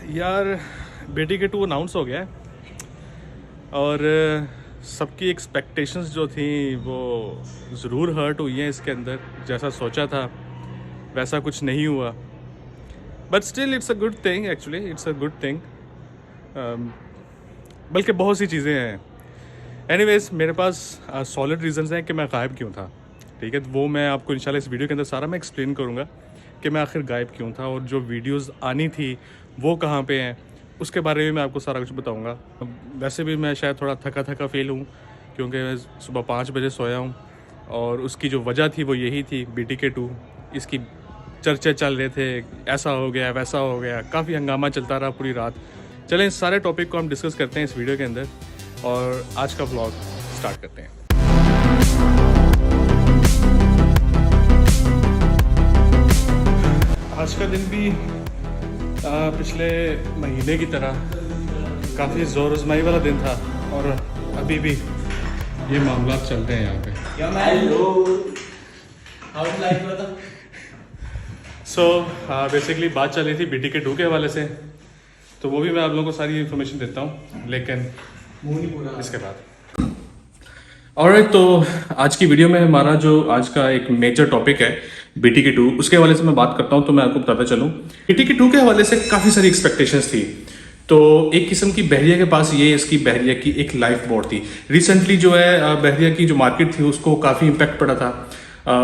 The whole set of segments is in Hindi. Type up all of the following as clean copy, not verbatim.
यार बेटी के 2 अनाउंस हो गया है और सबकी एक्सपेक्टेशंस जो थी वो ज़रूर हर्ट हुई हैं इसके अंदर। जैसा सोचा था वैसा कुछ नहीं हुआ, but still it's a good thing, actually it's a good thing. बल्कि बहुत सी चीज़ें हैं। एनीवेज, मेरे पास सॉलिड रीजंस हैं कि मैं गायब क्यों था। ठीक है, तो वो मैं आपको इंशाल्लाह इस वीडियो के अंदर सारा मैं एक्सप्लेन करूँगा कि मैं आखिर गायब क्यों था, और जो वीडियोस आनी थी वो कहाँ पे हैं उसके बारे में मैं आपको सारा कुछ बताऊँगा। वैसे भी मैं शायद थोड़ा थका थका फील हूँ क्योंकि मैं सुबह 5 बजे सोया हूँ, और उसकी जो वजह थी वो यही थी, BTK2 इसकी चर्चे चल रहे थे, ऐसा हो गया वैसा हो गया, काफ़ी हंगामा चलता रहा पूरी रात। चलें इस सारे टॉपिक को हम डिस्कस करते हैं इस वीडियो के अंदर, और आज का व्लॉग स्टार्ट करते हैं। आज का दिन भी पिछले महीने की तरह काफ़ी ज़ोर आजमाई वाला दिन था, और अभी भी ये मामला चल रहे हैं यहाँ पे। सो बेसिकली बात चल रही थी BTK2 के हवाले से, तो वो भी मैं आप लोगों को सारी इन्फॉर्मेशन देता हूँ, लेकिन इसके बाद। ऑलराइट, तो आज की वीडियो में हमारा जो आज का एक मेजर टॉपिक है BTK2, उसके हवाले से मैं बात करता हूँ। तो मैं आपको बताता चलूँ, BTK2 के हवाले से काफ़ी सारी एक्सपेक्टेशंस थी। तो एक किस्म की बहरिया के पास ये इसकी बहरिया की एक लाइफ बोट थी। रिसेंटली जो है बहरिया की जो मार्केट थी उसको काफ़ी इम्पैक्ट पड़ा था,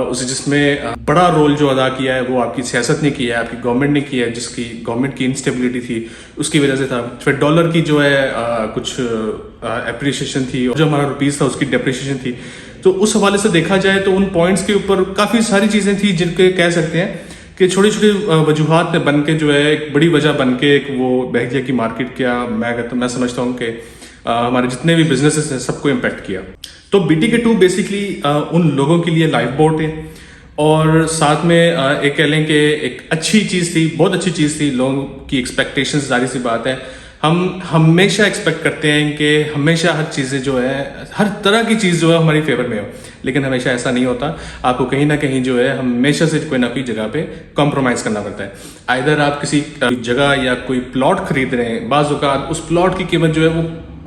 उसे जिसमें बड़ा रोल जो अदा किया है वो आपकी सियासत ने किया है, आपकी गवर्नमेंट ने किया है, जिसकी गवर्नमेंट की इंस्टेबिलिटी थी उसकी वजह से था। फिर डॉलर की जो है कुछ एप्रिसिएशन थी, और जो हमारा रुपीज़ था उसकी डेप्रिसिएशन थी। तो उस हवाले से देखा जाए तो उन पॉइंट्स के ऊपर काफ़ी सारी चीज़ें थी जिनके कह सकते हैं कि छोटी छोटी वजूहात ने बन के जो है एक बड़ी वजह बन के एक वो बहरिया की मार्केट क्या मैं समझता हूँ कि हमारे जितने भी बिजनेसेस हैं सबको इम्पैक्ट किया। तो BTK2 बेसिकली उन लोगों के लिए लाइफ बोट है, और साथ में एक कह लें कि एक अच्छी चीज़ थी, बहुत अच्छी चीज़ थी। लोगों की एक्सपेक्टेशंस, जारी सी बात है, हम हमेशा एक्सपेक्ट करते हैं कि हमेशा हर चीज़ें जो है, हर तरह की चीज़ जो है हमारी फेवर में हो, लेकिन हमेशा ऐसा नहीं होता। आपको कहीं ना कहीं जो है हमेशा से कोई ना कोई जगह पे कॉम्प्रोमाइज़ करना पड़ता है। आइदर आप किसी जगह या कोई प्लॉट खरीद रहे हैं, बाज़ औक़ात उस प्लॉट की कीमत जो है वो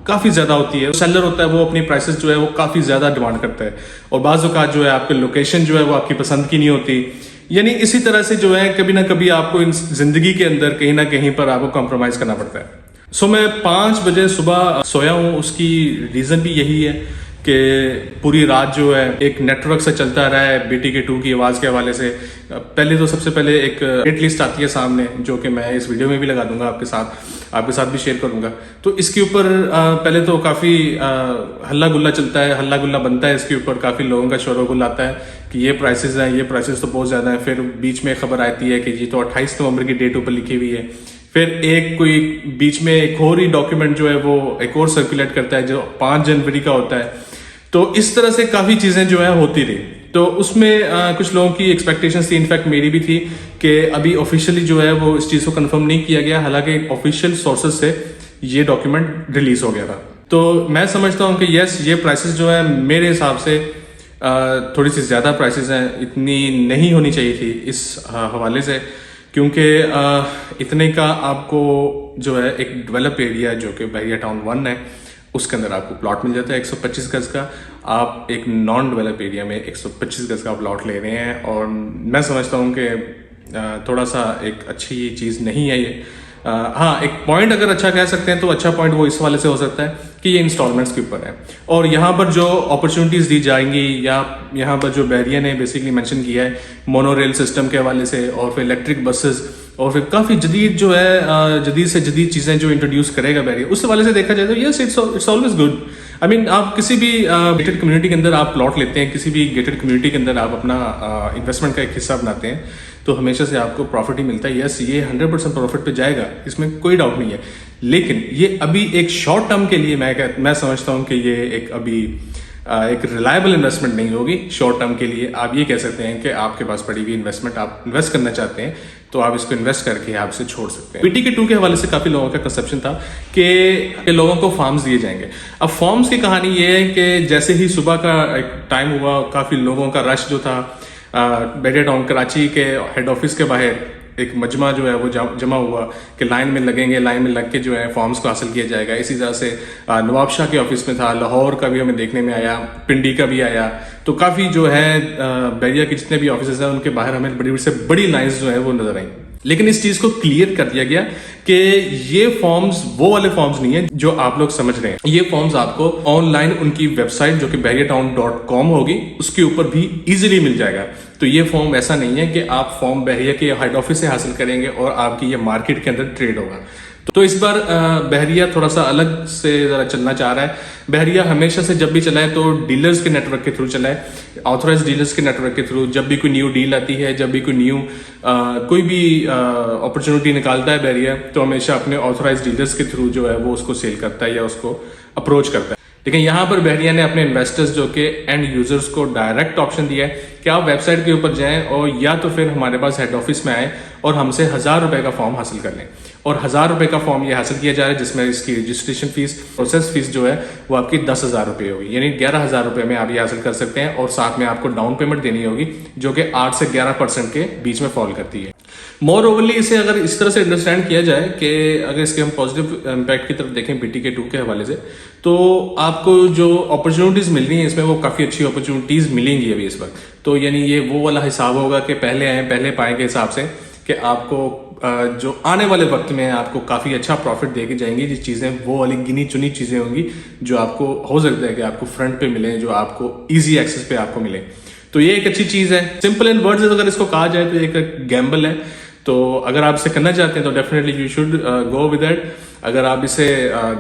काफ़ी ज़्यादा होती है, सेलर होता है वो अपनी प्राइसेस जो है वो काफ़ी ज़्यादा डिमांड करता है, और बाज़ औक़ात जो है आपकी लोकेशन जो है वो आपकी पसंद की नहीं होती। यानी इसी तरह से जो है कभी ना कभी आपको इन जिंदगी के अंदर कहीं ना कहीं पर आपको कॉम्प्रोमाइज़ करना पड़ता है। सो मैं 5 बजे सुबह सोया हूँ, उसकी रीज़न भी यही है कि पूरी रात जो है एक नेटवर्क से चलता रहा है BTK2 की आवाज़ के हवाले से। पहले तो सबसे पहले एक रेट लिस्ट आती है सामने, जो कि मैं इस वीडियो में भी लगा दूंगा, आपके साथ भी शेयर करूंगा। तो इसके ऊपर पहले तो काफ़ी हल्ला गुल्ला चलता है, हल्ला गुल्ला बनता है, इसके ऊपर काफ़ी लोगों का शोरगुल आता है कि ये प्राइसेस हैं, ये प्राइसेस तो बहुत ज़्यादा है। फिर बीच में खबर आती है कि ये तो 28 नवंबर की डेट ऊपर लिखी हुई है। फिर एक कोई बीच में एक और ही डॉक्यूमेंट जो है वो एक और सर्कुलेट करता है जो 5 जनवरी का होता है। तो इस तरह से काफ़ी चीज़ें जो है होती रही। तो उसमें कुछ लोगों की एक्सपेक्टेशंस थी, इनफैक्ट मेरी भी थी, कि अभी ऑफिशियली जो है वो इस चीज़ को कंफर्म नहीं किया गया, हालांकि ऑफिशियल सोर्सेज से ये डॉक्यूमेंट रिलीज हो गया था। तो मैं समझता हूँ कि यस, ये प्राइसेस जो है मेरे हिसाब से थोड़ी सी ज़्यादा प्राइसेस हैं, इतनी नहीं होनी चाहिए थी इस हवाले से, क्योंकि इतने का आपको जो है एक डेवलप एरिया जो कि बहरिया टाउन 1 है उसके अंदर आपको प्लॉट मिल जाता है 125 गज का। आप एक नॉन डेवलप एरिया में 125 गज का प्लॉट ले रहे हैं, और मैं समझता हूँ कि थोड़ा सा एक अच्छी चीज़ नहीं है ये। हाँ, एक पॉइंट अगर अच्छा कह सकते हैं तो अच्छा पॉइंट वो इस वाले से हो सकता है कि ये इंस्टॉलमेंट्स के ऊपर है, और यहाँ पर जो अपॉर्चुनिटीज़ दी जाएंगी, या यहाँ पर जो बहरिया ने बेसिकली मेंशन किया है मोनो रेल सिस्टम के हवाले से, और फिर इलेक्ट्रिक बसेस, और फिर काफ़ी जदीद जो है जदीद से जदीद चीज़ें जो इंट्रोड्यूस करेगा बहरिया, उस हवाले से देखा जाए तो yes, it's always good. I mean, आप किसी भी गेटेड कम्युनिटी के अंदर आप प्लॉट लेते हैं, किसी भी गेटेड कम्युनिटी के अंदर आप अपना इन्वेस्टमेंट का एक हिस्सा बनाते हैं, तो हमेशा से आपको प्रॉफिट ही मिलता है। यस, ये 100% प्रॉफिट पे जाएगा, इसमें कोई डाउट नहीं है, लेकिन ये अभी एक शॉर्ट टर्म के लिए मैं समझता हूँ कि ये एक अभी एक रिलायबल इन्वेस्टमेंट नहीं होगी शॉर्ट टर्म के लिए। आप ये कह सकते हैं कि आपके पास पड़ी हुई इन्वेस्टमेंट आप इन्वेस्ट करना चाहते हैं, तो आप इसको इन्वेस्ट करके आप इसे छोड़ सकते हैं। BTK2 के हवाले से काफ़ी लोगों का कंसेप्शन था कि लोगों को फॉर्म्स दिए जाएंगे। अब फॉर्म्स की कहानी ये है कि जैसे ही सुबह का एक टाइम हुआ, काफ़ी लोगों का रश जो था बहरिया टाउन कराची के हेड ऑफिस के बाहर एक मजमा जो है वो जमा हुआ कि लाइन में लगेंगे, लाइन में लग के जो है फॉर्म्स को हासिल किया जाएगा। इसी तरह से नवाब शाह के ऑफिस में था, लाहौर का भी हमें देखने में आया, पिंडी का भी आया। तो काफ़ी जो है बहरिया के जितने भी ऑफिस हैं उनके बाहर हमें बड़ी से बड़ी लाइन्स जो है वो नजर आई। लेकिन इस चीज को क्लियर कर दिया गया कि ये फॉर्म्स वो वाले फॉर्म्स नहीं है जो आप लोग समझ रहे हैं। ये फॉर्म्स आपको ऑनलाइन उनकी वेबसाइट जो कि bahriatown.com होगी उसके ऊपर भी इजीली मिल जाएगा। तो ये फॉर्म ऐसा नहीं है कि आप फॉर्म बहरिया के हेड ऑफिस से हासिल करेंगे और आपकी ये मार्केट के अंदर ट्रेड होगा। तो इस बार बहरिया थोड़ा सा अलग से जरा चलना चाह रहा है। बहरिया हमेशा से जब भी चला है तो डीलर्स के नेटवर्क के थ्रू चला है, ऑथराइज्ड डीलर्स के नेटवर्क के थ्रू। जब भी कोई न्यू डील आती है, जब भी कोई न्यू कोई भी अपॉर्चुनिटी निकालता है बहरिया, तो हमेशा अपने ऑथराइज्ड डीलर्स के थ्रू जो है वो उसको सेल करता है या उसको अप्रोच करता है। लेकिन यहाँ पर बहरिया ने अपने इन्वेस्टर्स जो कि एंड यूजर्स को डायरेक्ट ऑप्शन दिया है कि आप वेबसाइट के ऊपर जाएं और या तो फिर हमारे पास हेड ऑफिस में आए और हमसे 1000 रुपए का फॉर्म हासिल कर लें। और 1000 रुपए का फॉर्म ये हासिल किया जा रहा है जिसमें इसकी रजिस्ट्रेशन फीस, प्रोसेस फीस जो है वो आपकी 10,000 रुपए होगी, यानी 11,000 रुपए में आप ये हासिल कर सकते हैं। और साथ में आपको डाउन पेमेंट देनी होगी जो कि 8 से 11% के बीच में फॉल करती है। मोर ओवरली इसे अगर इस तरह से अंडरस्टैंड किया जाए कि अगर इसके हम पॉजिटिव इम्पैक्ट की तरफ देखें BTK 2 के हवाले से, तो आपको जो अपॉर्चुनिटीज मिल रही हैं इसमें वो काफ़ी अच्छी अपॉर्चुनिटीज मिलेंगी अभी इस वक्त। तो यानी ये वो वाला हिसाब होगा कि पहले आए पहले पाए के हिसाब से कि आपको जो आने वाले वक्त में आपको काफ़ी अच्छा प्रॉफिट दे के जाएंगी। जिस चीज़ें वो वाली गिनी चुनी चीज़ें होंगी जो आपको हो सकता है कि आपको फ्रंट पे मिले, जो आपको ईजी एक्सेस पे आपको मिले। तो ये एक अच्छी चीज़ है। सिंपल इन वर्ड्स अगर इसको कहा जाए तो एक गैम्बल है। तो अगर आप इसे करना चाहते हैं तो definitely you should go with it. अगर आप इसे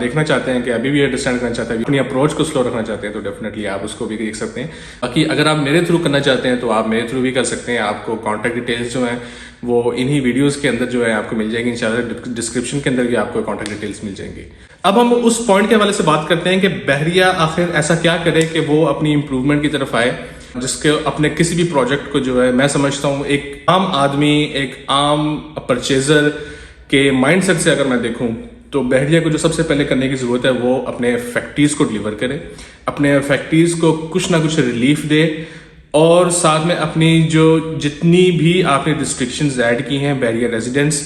देखना चाहते हैं कि अभी भी अंडरस्टैंड करना चाहते हैं, अपनी अप्रोच को स्लो रखना चाहते हैं, तो डेफिनेटली आप उसको भी देख सकते हैं। बाकी अगर आप मेरे थ्रू करना चाहते हैं तो आप मेरे थ्रू भी कर सकते हैं। आपको कॉन्टैक्ट डिटेल्स जो हैं वो इन्हीं वीडियोस के अंदर जो है आपको मिल जाएंगी। इंशाल्लाह डिस्क्रिप्शन के अंदर भी आपको कॉन्टैक्ट डिटेल्स मिल जाएंगी। अब हम उस पॉइंट के हवाले से बात करते हैं कि बहरिया आखिर ऐसा क्या करे कि वो अपनी इंप्रूवमेंट की तरफ आए, जिसके अपने किसी भी प्रोजेक्ट को जो है, मैं समझता हूँ एक आम आदमी, एक आम परचेजर के माइंडसेट से अगर मैं देखूं तो बहरिया को जो सबसे पहले करने की जरूरत है वो अपने फैक्ट्रीज को डिलीवर करे, अपने फैक्ट्रीज को कुछ ना कुछ रिलीफ दे, और साथ में अपनी जो जितनी भी आपने रिस्ट्रिक्शंस ऐड की हैं बहरिया रेजिडेंट्स,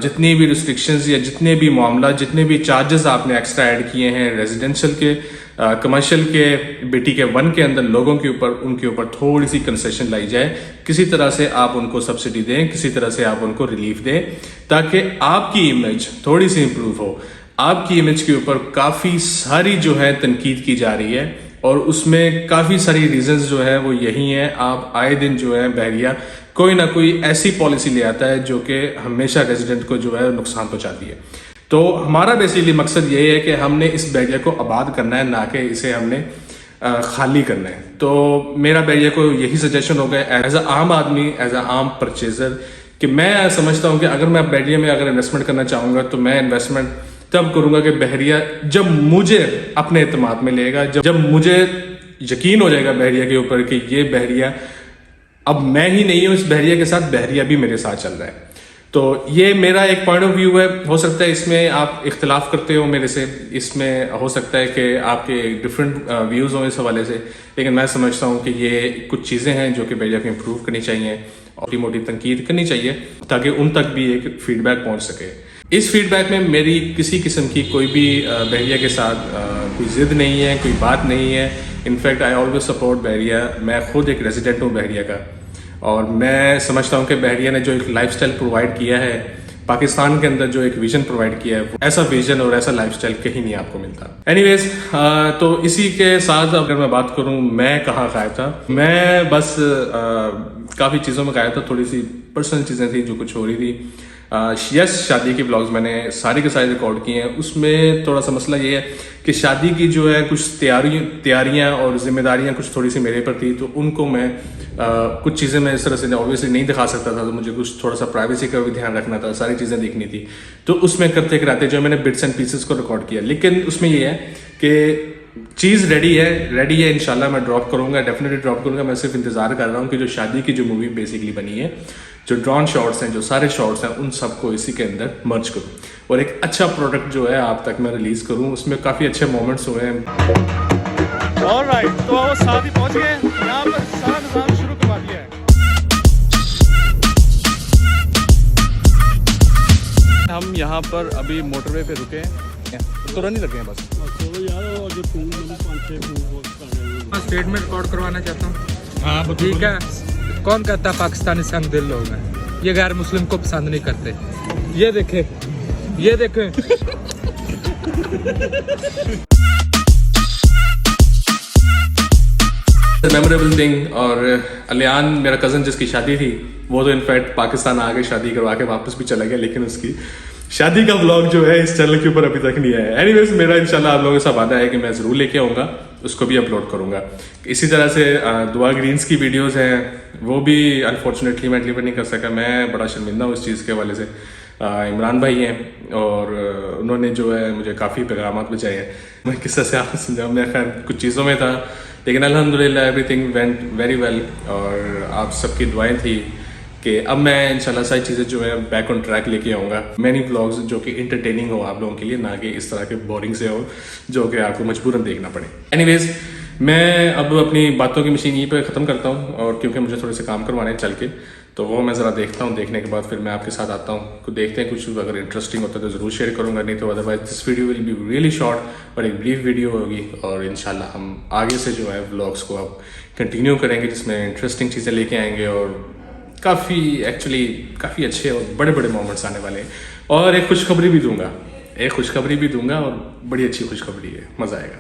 जितनी भी रिस्ट्रिक्शंस या जितने भी मामला, जितने भी चार्जेस आपने एक्स्ट्रा ऐड किए हैं रेजिडेंशियल के, कमर्शियल के, BTK 1 के अंदर लोगों के ऊपर, उनके ऊपर थोड़ी सी कंसेशन लाई जाए। किसी तरह से आप उनको सब्सिडी दें, किसी तरह से आप उनको रिलीफ दें, ताकि आपकी इमेज थोड़ी सी इंप्रूव हो। आपकी इमेज के ऊपर काफ़ी सारी जो है तनकीद की जा रही है और उसमें काफ़ी सारी रीजंस जो है वो यही हैं। आप आए दिन जो है बहरिया कोई ना कोई ऐसी पॉलिसी ले आता है जो कि हमेशा रेजिडेंट को जो है नुकसान पहुंचाती है। तो हमारा बेसिकली मकसद ये है कि हमने इस बहरिया को आबाद करना है, ना कि इसे हमने खाली करना है। तो मेरा बहरिया को यही सजेशन होगा एज अ आम आदमी, एज अ आम परचेजर, कि मैं समझता हूँ कि अगर मैं बहरिया में अगर इन्वेस्टमेंट करना चाहूँगा तो मैं इन्वेस्टमेंट तब करूँगा कि बहरिया जब मुझे अपने एतमाद में लेगा, जब मुझे यकीन हो जाएगा बहरिया के ऊपर कि ये बहरिया अब मैं ही नहीं हूँ, इस बहरिया के साथ बहरिया भी मेरे साथ चल रहा है। तो ये मेरा एक पॉइंट ऑफ व्यू है। हो सकता है इसमें आप इख्तिलाफ करते हो मेरे से, इसमें हो सकता है कि आपके डिफरेंट व्यूज़ हों इस हवाले से, लेकिन मैं समझता हूँ कि ये कुछ चीज़ें हैं जो कि बहरिया को इम्प्रूव करनी चाहिए और मोटी तनकीद करनी चाहिए ताकि उन तक भी एक फीडबैक पहुँच सके। इस फीडबैक में मेरी किसी किस्म की कोई भी बहरिया के साथ कोई ज़िद नहीं है, कोई बात नहीं है। इनफैक्ट आई ऑलवेज सपोर्ट बहरिया। मैं खुद एक रेजिडेंट हूँ बहरिया का और मैं समझता हूँ कि बहरिया ने जो एक लाइफस्टाइल प्रोवाइड किया है पाकिस्तान के अंदर, जो एक विजन प्रोवाइड किया है, ऐसा विजन और ऐसा लाइफस्टाइल कहीं नहीं आपको मिलता। एनीवेज, तो इसी के साथ अगर मैं बात करूँ मैं कहाँ गायब था, मैं बस काफ़ी चीज़ों में गायब था। थोड़ी सी पर्सनल चीज़ें थी जो कुछ हो रही थी। यस, शादी के ब्लॉग्स मैंने सारे के सारे रिकॉर्ड किए हैं। उसमें थोड़ा सा मसला ये है कि शादी की जो है कुछ तैयारियां और जिम्मेदारियां कुछ थोड़ी सी मेरे पर थी, तो उनको मैं कुछ चीज़ें मैं इस तरह से ऑब्वियसली नहीं दिखा सकता था, तो मुझे कुछ थोड़ा सा प्राइवेसी का भी ध्यान रखना था, सारी चीज़ें देखनी थी। तो उसमें करते कराते जो मैंने बिट्स एंड पीसेस को रिकॉर्ड किया। लेकिन उसमें ये है कि चीज़ रेडी है, इंशाल्लाह मैं ड्रॉप करूँगा, डेफिनेटली ड्रॉप करूँगा। मैं सिर्फ इंतज़ार कर रहा हूँ कि जो शादी की जो मूवी बेसिकली बनी है, जो ड्रॉन शॉट्स हैं, जो सारे शॉट्स हैं, उन सबको इसी के अंदर मर्ज करूँ और एक अच्छा प्रोडक्ट जो है आप तक मैं रिलीज़ करूँ। उसमें काफ़ी अच्छे मोमेंट्स हुए हैं। ऑलराइट, तो वो शादी पहुँच गए, यहाँ पर सारा निज़ाम शुरू करवा दिया है। हम यहाँ पर अभी मोटरवे पे रुके हैं, तुरंत ही लगे हैं बस। स्टेटमेंट रिकॉर्ड करवाना चाहता हूँ। हाँ ठीक है। कौन कहता है पाकिस्तानी संग दिल लोग हैं? ये गैर मुस्लिम को पसंद नहीं करते। ये देखें, ये देखें। Memorable thing. और अलियान मेरा कज़न जिसकी शादी थी वो तो इनफैक्ट पाकिस्तान आ के शादी करवा के वापस भी चला गया, लेकिन उसकी शादी का व्लॉग जो है इस चैनल के ऊपर अभी तक नहीं आया। एनीवेज मेरा इंशाल्लाह आप लोगों के साथ वादा है कि मैं ज़रूर लेके आऊँगा, उसको भी अपलोड करूँगा। इसी तरह से दुआ ग्रीन्स की वीडियोस हैं, वो भी अनफॉर्चुनेटली मैं डिलीवर नहीं कर सका। मैं बड़ा शर्मिंदा हूँ इस चीज़ के हवाले से। इमरान भाई हैं और उन्होंने जो है मुझे काफ़ी पैगाम बचाए हैं। मैं किस्सा से आपको समझाऊँ, मैं खैर कुछ चीज़ों में था, लेकिन अल्हम्दुलिल्लाह एवरीथिंग वेंट वेरी वेल। और आप सबकी दुआएं थी कि अब मैं इंशाल्लाह सारी चीज़ें जो है बैक ऑन ट्रैक लेके आऊँगा। मैनी व्लॉग्स जो कि इंटरटेनिंग हो आप लोगों के लिए, ना कि इस तरह के बोरिंग से हो जो कि आपको मजबूरन देखना पड़े। एनीवेज मैं अब अपनी बातों की मशीन यहीं पर ख़त्म करता हूँ, और क्योंकि मुझे थोड़े से काम करवाने हैं चल के, तो वो मैं ज़रा देखता हूँ। देखने के बाद फिर मैं आपके साथ आता हूँ, कुछ देखते हैं, कुछ अगर इंटरेस्टिंग होता है तो ज़रूर शेयर करूँगा, नहीं तो otherwise this video will be really short और एक ब्रीफ वीडियो होगी। और इंशाल्लाह हम आगे से जो है व्लॉग्स को अब कंटिन्यू करेंगे, जिसमें इंटरेस्टिंग चीज़ें लेके आएंगे और काफ़ी अच्छे और बड़े बड़े मोमेंट्स आने वाले हैं। और एक खुशखबरी भी दूंगा, और बड़ी अच्छी खुशखबरी है, मज़ा आएगा।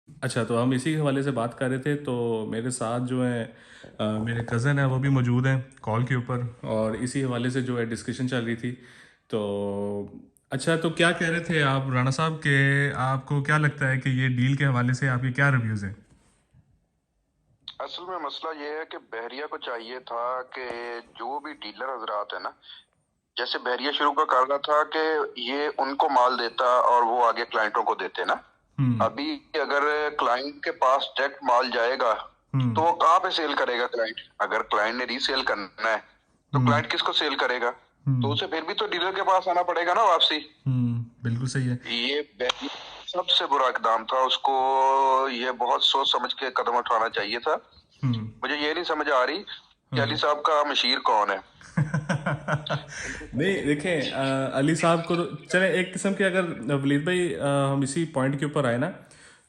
अच्छा, तो हम इसी हवाले से बात कर रहे थे, तो मेरे साथ जो है मेरे कज़न है वो भी मौजूद हैं कॉल के ऊपर, और इसी हवाले से जो है डिस्कशन चल रही थी। तो अच्छा, तो क्या कह रहे थे आप राणा साहब के, आपको क्या लगता है कि ये डील के हवाले से आपके क्या रिव्यूज़ हैं? असल में मसला ये है कि बहरिया को चाहिए था कि जो भी डीलर हजरात है ना, जैसे बहरिया शुरू का कर रहा था कि ये उनको माल देता और वो आगे क्लाइंटों को देते ना। अभी अगर क्लाइंट के पास डायरेक्ट माल जाएगा तो वो कहाँ पे सेल करेगा क्लाइंट? अगर क्लाइंट ने रीसेल करना है तो क्लाइंट किसको सेल करेगा? तो उसे फिर भी तो डीलर के पास आना पड़ेगा ना वापसी। बिल्कुल सही है। ये सबसे बुरा इकदाम था, उसको ये बहुत सोच समझ के कदम उठाना चाहिए था। मुझे ये नहीं समझ आ रही कि अली साहब का मशीर कौन है। नहीं देखें, अली साहब को तो चले एक किस्म के, अगर वलीद भाई हम इसी पॉइंट के ऊपर आए ना,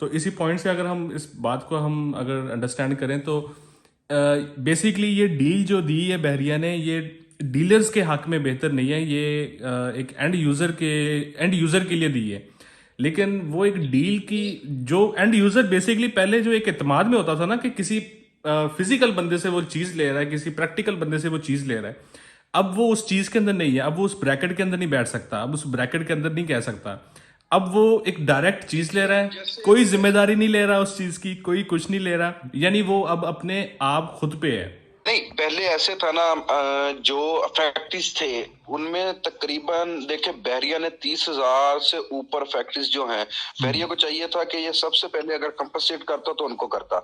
तो इसी पॉइंट से अगर हम इस बात को हम अगर अंडरस्टैंड करें तो बेसिकली ये डील जो दी है बहरिया ने, ये डीलर्स के हक में बेहतर नहीं है, ये एक एंड यूज़र के लिए दी है। लेकिन वो एक डील की जो एंड यूज़र बेसिकली पहले जो एक एतमाद में होता था ना कि किसी फिजिकल बंदे से वो चीज़ ले रहा है, किसी प्रैक्टिकल बंदे से वो चीज़ ले रहा है, अब वो उस चीज़ के अंदर नहीं है, अब वो उस ब्रैकेट के अंदर नहीं बैठ सकता, अब उस ब्रैकेट के अंदर नहीं कह सकता। अब वो एक डायरेक्ट चीज़ ले रहा है, कोई जिम्मेदारी नहीं ले रहा उस चीज़ की, कोई कुछ नहीं ले रहा, यानी वो अब अपने आप खुद पे है। नहीं, पहले ऐसे था ना, जो फैक्ट्रीज थे उनमें तकरीबन देखे बहरिया ने 30,000 से ऊपर फैक्ट्रीज जो हैं, बहरिया को चाहिए था कि ये सबसे पहले अगर कंपनसेट करता तो उनको करता।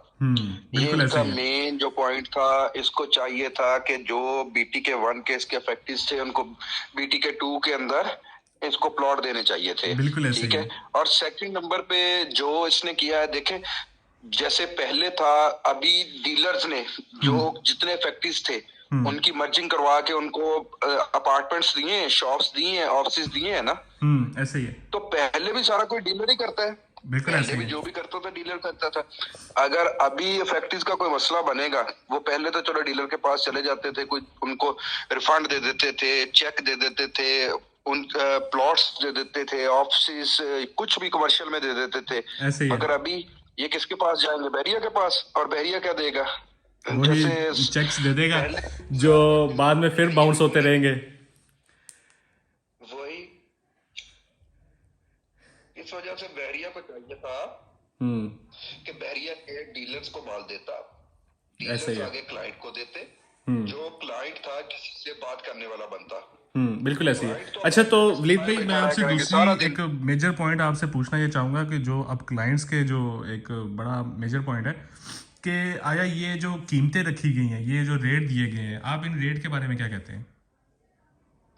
ये इनका मेन जो पॉइंट था, इसको चाहिए था कि जो BTK 1 के इसके फैक्ट्रीज थे उनको BTK 2 के अंदर इसको प्लॉट देने चाहिए थे। ठीक है। और सेकंड नंबर पे जो इसने किया है, देखे जैसे पहले था, अभी डीलर्स ने जो जितने फैक्ट्रीज थे उनकी मर्जिंग करवा के उनको अपार्टमेंट्स दिए, शॉप्स दिए, ऑफिस दिए है ना। ऐसे ही है। तो पहले भी सारा कोई डीलर ही करता है, पहले भी जो भी करता था डीलर करता था। अगर अभी फैक्ट्रीज का कोई मसला बनेगा, वो पहले तो चलो डीलर के पास चले जाते थे, कोई उनको रिफंड दे देते थे, चेक दे देते थे, उन प्लॉट्स दे देते थे, ऑफिस कुछ भी कमर्शियल में दे देते थे। अगर अभी ये किसके पास जाएंगे? बहरिया के पास। और बहरिया क्या देगा? वही चेक्स दे देगा जो बाद में फिर बाउंस होते रहेंगे। वही इस वजह से बहरिया को चाहिए था कि बहरिया के डीलर्स को माल देता, डीलर्स आगे क्लाइंट को देते, जो क्लाइंट था किसी से बात करने वाला बनता। बिल्कुल ऐसी है। अच्छा, तो वलीद भाई मैं आपसे दूसरी एक मेजर पॉइंट आपसे पूछना ये चाहूँगा कि जो अब क्लाइंट्स के जो एक बड़ा मेजर पॉइंट है कि आया ये जो कीमतें रखी गई हैं, ये जो रेट दिए गए हैं, आप इन रेट के बारे में क्या कहते हैं?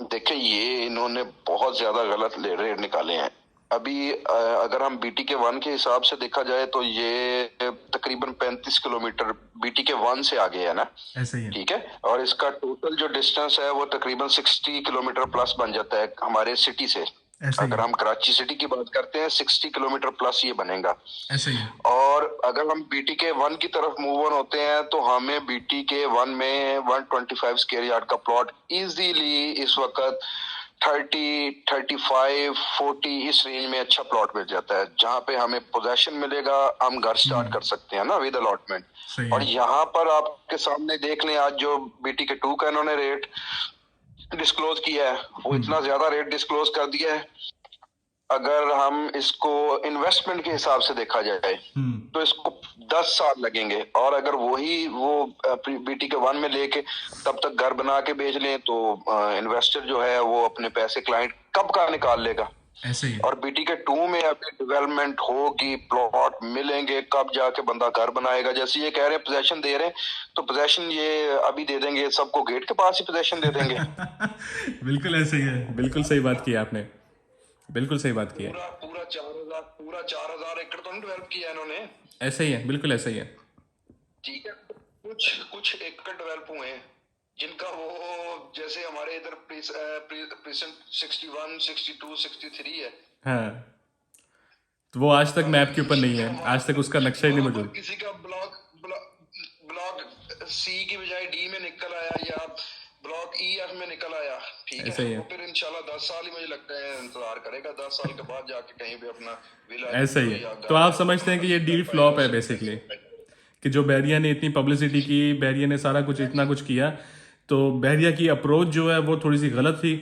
देखिए, ये इन्होंने बहुत ज्यादा गलत रेट निकाले हैं। अभी अगर हम BTK 1 के हिसाब से देखा जाए तो ये तकरीबन 35 किलोमीटर BTK 1 से आगे है ना। ऐसा ही है। ठीक है, और इसका टोटल जो डिस्टेंस है वो तकरीबन 60 किलोमीटर प्लस बन जाता है हमारे सिटी से। ऐसा ही अगर है। हम कराची सिटी की बात करते हैं 60 किलोमीटर प्लस ये बनेगा। ऐसा ही है। और अगर हम BTK 1 की तरफ मूव ऑन होते हैं तो हमें BTK 1 में 125 स्क्वायर यार्ड का प्लॉट इजीली इस वक्त 30, 35, 40 इस रेंज में अच्छा प्लॉट मिल जाता है, जहां पे हमें पोजेशन मिलेगा, हम घर स्टार्ट कर सकते हैं ना विद अलॉटमेंट। सही और है। यहाँ पर आपके सामने देख लें, आज जो BTK 2 का इन्होंने रेट डिस्क्लोज किया है वो इतना ज्यादा रेट डिस्क्लोज कर दिया है। अगर हम इसको इन्वेस्टमेंट के हिसाब से देखा जाए तो इसको 10 साल लगेंगे, और अगर वही वो BTK 1 में लेके तब तक घर बना के बेच लें तो इन्वेस्टर जो है वो अपने पैसे क्लाइंट कब का निकाल लेगा। ऐसे ही है। और BTK 2 में अभी डेवलपमेंट होगी, प्लॉट मिलेंगे, कब जाके बंदा घर बनाएगा। जैसे ये कह रहे हैं पोजेशन दे रहे हैं, तो पोजेशन ये अभी दे देंगे, सबको गेट के पास ही पोजेशन दे देंगे। बिल्कुल ऐसे ही है। बिल्कुल सही बात की आपने, बिल्कुल सही बात की है। पूरा 4,000 एकड़ तो नहीं डेवलप किया इन्होंने। ऐसा ही है, बिल्कुल ऐसा ही है। ठीक है, कुछ एकड़ डेवलप हुए हैं जिनका वो जैसे हमारे इधर प्रेजेंट 61, 62, 63 है। हाँ, तो वो आज तक मैप के ऊपर नहीं है, आज तक उसका नक्शा ही नहीं वहाँ पर मौजूद। किसी का ब्लॉक C की बजाय D में निकल आया, या ब्लॉक EF में निकल आया। ठीक ऐसा ही है, है। वो फिर इंशाल्लाह 10 साल ही मुझे लगता है इंतजार करेगा, 10 साल के बाद जाके कहीं भी अपना विला। ऐसा ही है। तो आप समझते हैं कि ये डील फ्लॉप है बेसिकली, कि जो बहरिया ने इतनी पब्लिसिटी की, बहरिया ने सारा कुछ इतना कुछ किया, तो बहरिया की अप्रोच जो है वो थोड़ी सी गलत थी।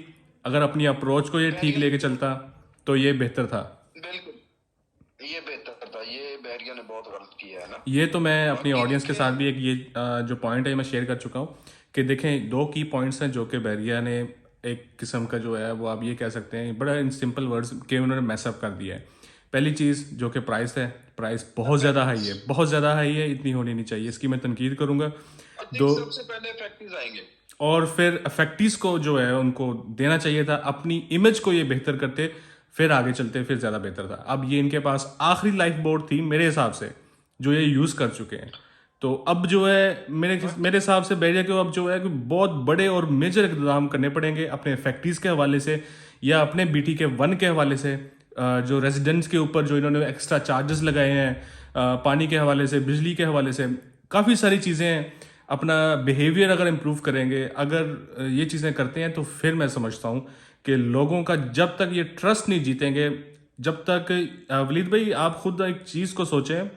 अगर अपनी अप्रोच को ये ठीक लेके चलता तो ये बेहतर था। बिल्कुल, ये बेहतर था, ये बहरिया ने बहुत गलत किया है ना। ये तो मैं अपनी ऑडियंस के साथ भी एक ये जो पॉइंट है मैं शेयर कर चुका हूँ कि देखें, दो की पॉइंट्स हैं जो कि बहरिया ने एक किस्म का जो है वो आप ये कह सकते हैं बड़ा इन सिंपल वर्ड्स के उन्होंने मैसअप कर दिया है। पहली चीज़ जो कि प्राइस है, प्राइस बहुत ज़्यादा हाई है, बहुत ज़्यादा हाई है, इतनी होनी नहीं चाहिए, इसकी मैं तनकीद करूँगा। दो, सबसे पहले फैक्ट्रीज आएंगे और फिर फैक्ट्रीज को जो है उनको देना चाहिए था, अपनी इमेज को ये बेहतर करते, फिर आगे चलते, फिर ज़्यादा बेहतर था। अब ये इनके पास आखिरी लाइफ बोर्ड थी मेरे हिसाब से, जो ये यूज़ कर चुके हैं। तो अब जो है मेरे हिसाब से बहरिया को अब जो है कि बहुत बड़े और मेजर इक़दाम करने पड़ेंगे अपने फैक्ट्रीज़ के हवाले से, या अपने BTK 1 के हवाले से। जो रेजिडेंट्स के ऊपर जो इन्होंने एक्स्ट्रा चार्जेस लगाए हैं, पानी के हवाले से, बिजली के हवाले से, काफ़ी सारी चीज़ें हैं। अपना बिहेवियर अगर इम्प्रूव करेंगे, अगर ये चीज़ें करते हैं, तो फिर मैं समझता हूँ कि लोगों का जब तक ये ट्रस्ट नहीं जीतेंगे, जब तक वलीद भाई आप खुद एक चीज़ को सोचें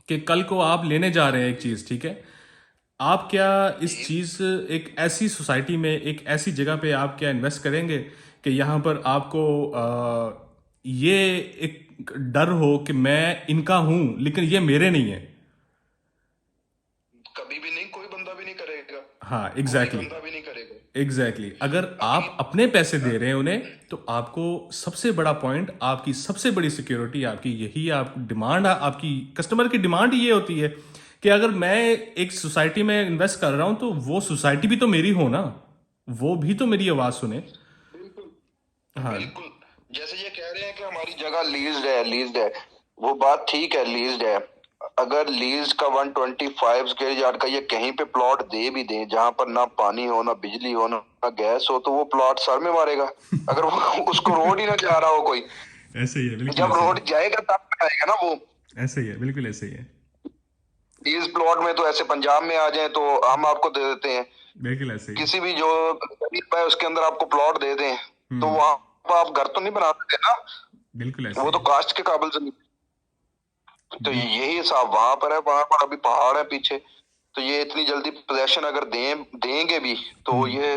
कि कल को आप लेने जा रहे हैं एक चीज़, ठीक है, आप क्या इस चीज़ एक ऐसी सोसाइटी में, एक ऐसी जगह पे आप क्या इन्वेस्ट करेंगे कि यहाँ पर आपको ये एक डर हो कि मैं इनका हूँ लेकिन ये मेरे नहीं है। कभी भी नहीं, कोई बंदा भी नहीं करेगा। हाँ, एग्जैक्टली, बंदा भी नहीं करेगा। एग्जैक्टली। अगर आप अपने पैसे दे रहे हैं उन्हें, तो आपको सबसे बड़ा पॉइंट, आपकी सबसे बड़ी सिक्योरिटी, आपकी यही आप डिमांड, आपकी कस्टमर की डिमांड ये होती है कि अगर मैं एक सोसाइटी में इन्वेस्ट कर रहा हूं तो वो सोसाइटी भी तो मेरी हो ना, वो भी तो मेरी आवाज सुने। हाँ, बिल्कुल, जैसे ये कह रहे हैं कि हमारी जगह लीज्ड है, वो बात ठीक है, लीज्ड है। अगर लीज का 125 स्क्वायर यार्ड का ये कहीं पे प्लॉट दे भी दे, जहां पर ना पानी हो, ना बिजली हो, ना गैस हो, तो वो प्लॉट सर में मारेगा। अगर वो उसको रोड ही ना जा रहा हो कोई, ऐसे ही है, बिल्कुल जब ऐसे रोड जाएगा तब आएगा ना वो। ऐसे ही है, बिल्कुल ऐसे ही है। लीज प्लॉट में तो ऐसे पंजाब में आ जाए तो हम आपको दे देते हैं, बिल्कुल ऐसे ही है। किसी भी जो गरीब है उसके अंदर आपको प्लॉट दे दें, तो वहां पर आप घर तो नहीं बना सकते ना, बिल्कुल ऐसे वो तो ही कास्ट के काबिल से नहीं। तो यही हिसाब वहां पर है, वहां पर अभी पहाड़ है पीछे, तो ये इतनी जल्दी पोजेशन अगर देंगे भी तो ये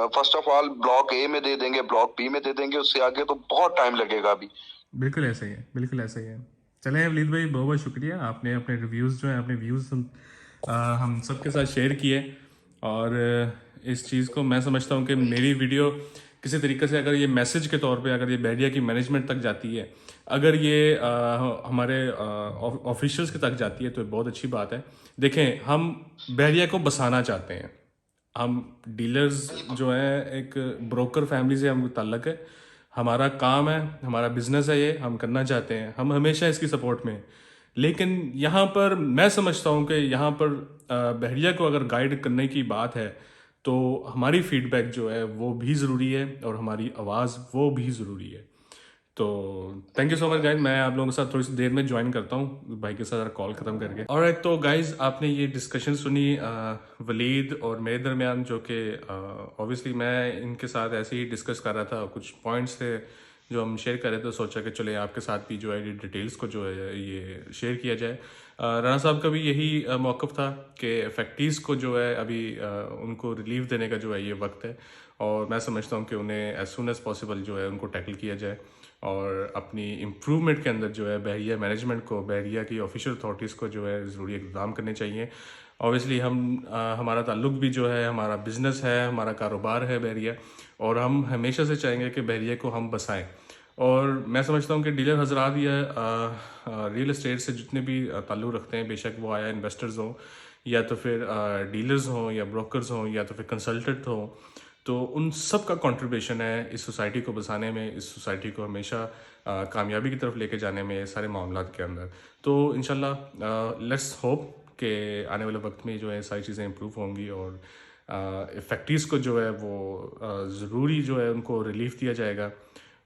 first of all block A में दे देंगे, ब्लॉक B में दे देंगे, उससे आगे तो बहुत टाइम लगेगा अभी। बिल्कुल ऐसे ही है, बिल्कुल ऐसे ही है। चलें वलीद भाई, बहुत बहुत शुक्रिया, आपने अपने रिव्यूज़ जो हैं, अपने व्यूज़ हम सबके साथ शेयर किए। और इस चीज़ को मैं समझता हूँ कि मेरी वीडियो किसी तरीके से अगर ये मैसेज के तौर पे अगर ये बहरिया की मैनेजमेंट तक जाती है, अगर ये हमारे ऑफिशियल्स के तक जाती है, तो बहुत अच्छी बात है। देखें, हम बहरिया को बसाना चाहते हैं, हम डीलर्स जो हैं, एक ब्रोकर फैमिली से हम ताल्लुक़ है, हमारा काम है, हमारा बिजनेस है, ये हम करना चाहते हैं, हम हमेशा इसकी सपोर्ट में हैं। लेकिन यहाँ पर मैं समझता हूँ कि यहाँ पर बहरिया को अगर गाइड करने की बात है तो हमारी फीडबैक जो है वो भी ज़रूरी है और हमारी आवाज़ वो भी ज़रूरी है। तो thank you so much guys, मैं आप लोगों के साथ थोड़ी सी देर में ज्वाइन करता हूँ भाई के साथ कॉल ख़त्म करके। ऑलराइट, तो गाइज आपने ये डिस्कशन सुनी वलीद और मेरे दरमियान, जो कि ऑब्वियसली मैं इनके साथ ऐसे ही डिस्कस कर रहा था, कुछ पॉइंट्स थे जो हम शेयर कर रहे थे, सोचा कि चले आपके साथ भी जो है ये डिटेल्स को जो है ये शेयर किया जाए। राना साहब का भी यही मौक़िफ़ था कि फैक्ट्रीज़ को जो है अभी उनको रिलीफ देने का जो है ये वक्त है, और मैं समझता हूँ कि उन्हें एज सुन एज़ पॉसिबल जो है उनको टैकल किया जाए और अपनी इम्प्रूवमेंट के अंदर जो है बहरिया मैनेजमेंट को, बहरिया की ऑफिशियल अथॉरिटीज़ को जो है ज़रूरी इक़दाम करने चाहिए। ऑब्वियसली हमारा ताल्लुक भी जो है, हमारा बिज़नेस है, हमारा कारोबार है बहरिया, और हम हमेशा से चाहेंगे कि बहरिया को हम बसाएं। और मैं समझता हूँ कि डीलर हजरात या रियल एस्टेट से जितने भी ताल्लुक़ रखते हैं, बेशक वो आया इन्वेस्टर्स हों या तो फिर डीलर्स हों या ब्रोकर्स हों या तो फिर कंसल्टेंट हों, तो उन सब का कंट्रीब्यूशन है इस सोसाइटी को बसाने में, इस सोसाइटी को हमेशा कामयाबी की तरफ लेके जाने में, सारे मामलात के अंदर। तो इंशाल्लाह लेट्स होप कि आने वाले वक्त में जो है सारी चीज़ें इम्प्रूव होंगी और फैक्ट्रीज़ को जो है वो ज़रूरी जो है उनको रिलीफ दिया जाएगा,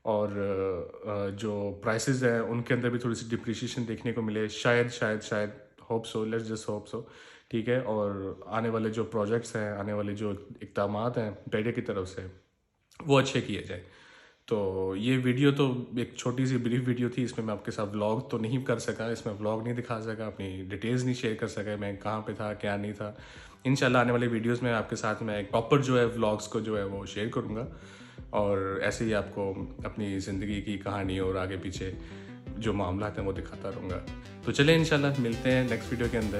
और जो प्राइसेस हैं उनके अंदर भी थोड़ी सी डिप्रिशिएशन देखने को मिले, शायद hope so, let's just hope so, ठीक है। और आने वाले जो प्रोजेक्ट्स हैं, आने वाले जो इक़दामात हैं बहरिया की तरफ से, वो अच्छे किए जाए। तो ये वीडियो तो एक छोटी सी ब्रीफ वीडियो थी, इसमें मैं आपके साथ व्लॉग तो नहीं कर सका, इसमें व्लॉग नहीं दिखा सका, अपनी डिटेल्स नहीं शेयर कर सका, मैं कहाँ पे था क्या नहीं था। इंशाल्लाह आने वाले वीडियोस में आपके साथ मैं एक प्रॉपर जो है व्लॉग्स को जो है वो शेयर करूँगा, और ऐसे ही आपको अपनी ज़िंदगी की कहानी और आगे पीछे जो मामला हैं वो दिखाता रहूँगा। तो चलें इंशाल्लाह मिलते हैं नेक्स्ट वीडियो के अंदर,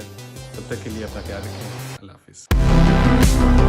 तब तक के लिए अपना ख्याल रखें, अल्लाह हाफिज़।